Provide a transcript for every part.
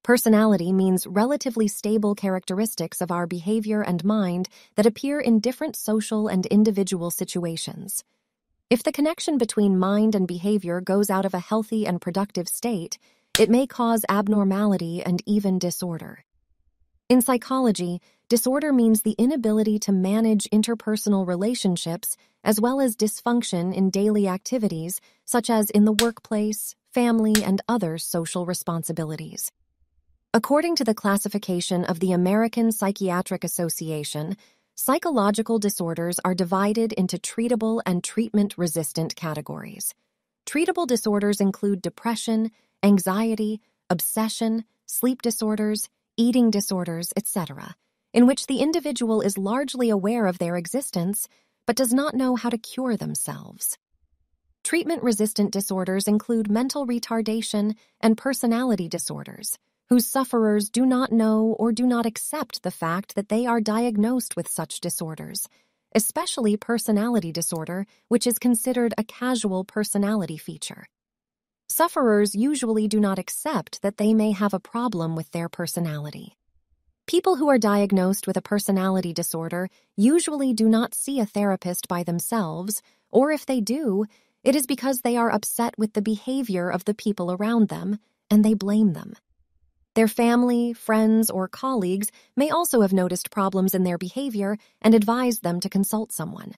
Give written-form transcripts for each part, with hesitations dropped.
Personality means relatively stable characteristics of our behavior and mind that appear in different social and individual situations. If the connection between mind and behavior goes out of a healthy and productive state, it may cause abnormality and even disorder. In psychology, disorder means the inability to manage interpersonal relationships as well as dysfunction in daily activities such as in the workplace, family, and other social responsibilities. According to the classification of the American Psychiatric Association, psychological disorders are divided into treatable and treatment-resistant categories. Treatable disorders include depression, anxiety, obsession, sleep disorders, eating disorders, etc., in which the individual is largely aware of their existence but does not know how to cure themselves. Treatment-resistant disorders include mental retardation and personality disorders, whose sufferers do not know or do not accept the fact that they are diagnosed with such disorders, especially personality disorder, which is considered a casual personality feature. Sufferers usually do not accept that they may have a problem with their personality. People who are diagnosed with a personality disorder usually do not see a therapist by themselves, or if they do, it is because they are upset with the behavior of the people around them, and they blame them. Their family, friends, or colleagues may also have noticed problems in their behavior and advised them to consult someone.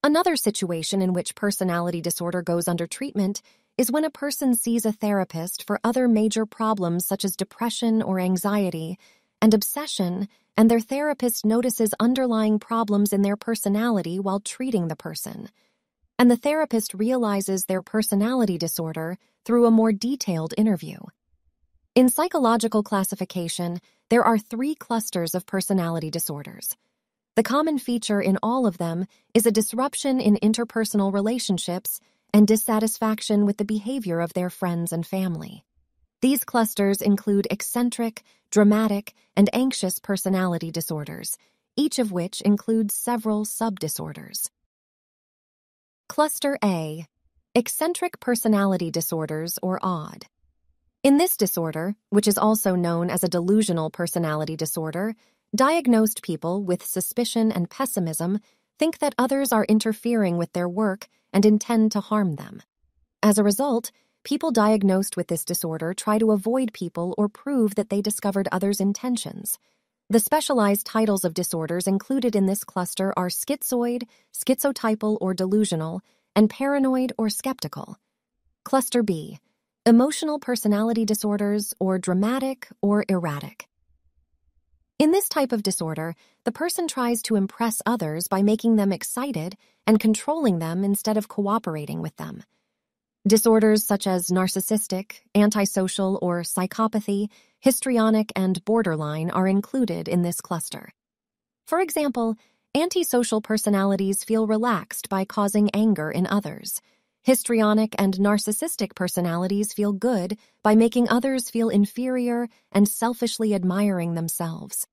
Another situation in which personality disorder goes under treatment is when a person sees a therapist for other major problems such as depression or anxiety and obsession, and their therapist notices underlying problems in their personality while treating the person. And the therapist realizes their personality disorder through a more detailed interview. In psychological classification, there are 3 clusters of personality disorders. The common feature in all of them is a disruption in interpersonal relationships and dissatisfaction with the behavior of their friends and family. These clusters include eccentric, dramatic, and anxious personality disorders, each of which includes several subdisorders. Cluster A, eccentric personality disorders or ODD. In this disorder, which is also known as a delusional personality disorder, diagnosed people with suspicion and pessimism think that others are interfering with their work and intend to harm them. As a result, people diagnosed with this disorder try to avoid people or prove that they discovered others' intentions. The specialized titles of disorders included in this cluster are schizoid, schizotypal or delusional, and paranoid or skeptical. Cluster B, emotional personality disorders or dramatic or erratic. In this type of disorder, the person tries to impress others by making them excited and controlling them instead of cooperating with them. Disorders such as narcissistic, antisocial, or psychopathy, histrionic, and borderline are included in this cluster. For example, antisocial personalities feel relaxed by causing anger in others. Histrionic and narcissistic personalities feel good by making others feel inferior and selfishly admiring themselves.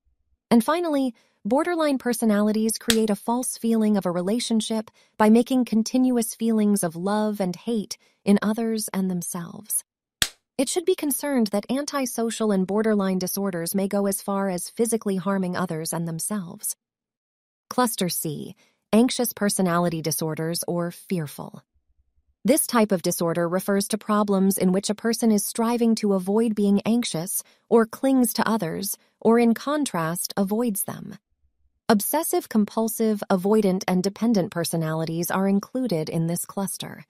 And finally, borderline personalities create a false feeling of a relationship by making continuous feelings of love and hate in others and themselves. It should be concerned that antisocial and borderline disorders may go as far as physically harming others and themselves. Cluster C, anxious personality disorders or fearful. This type of disorder refers to problems in which a person is striving to avoid being anxious or clings to others, or in contrast, avoids them. Obsessive-compulsive, avoidant, and dependent personalities are included in this cluster.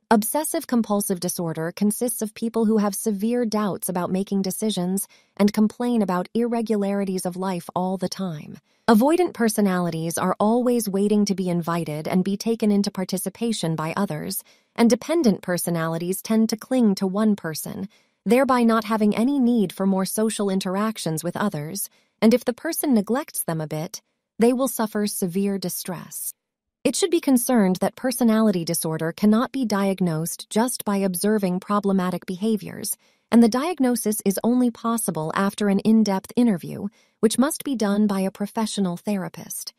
Obsessive-compulsive disorder consists of people who have severe doubts about making decisions and complain about irregularities of life all the time. Avoidant personalities are always waiting to be invited and be taken into participation by others, and dependent personalities tend to cling to one person, thereby not having any need for more social interactions with others, and if the person neglects them a bit, they will suffer severe distress. It should be concerned that personality disorder cannot be diagnosed just by observing problematic behaviors, and the diagnosis is only possible after an in-depth interview, which must be done by a professional therapist.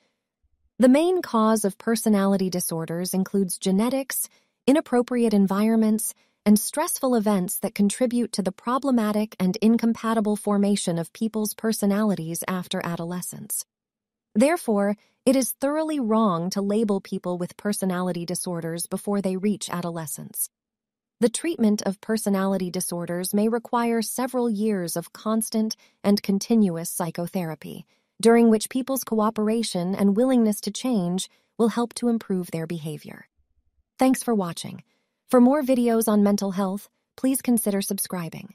The main cause of personality disorders includes genetics, inappropriate environments, and stressful events that contribute to the problematic and incompatible formation of people's personalities after adolescence. Therefore, it is thoroughly wrong to label people with personality disorders before they reach adolescence. The treatment of personality disorders may require several years of constant and continuous psychotherapy, during which people's cooperation and willingness to change will help to improve their behavior. Thanks for watching. For more videos on mental health, please consider subscribing.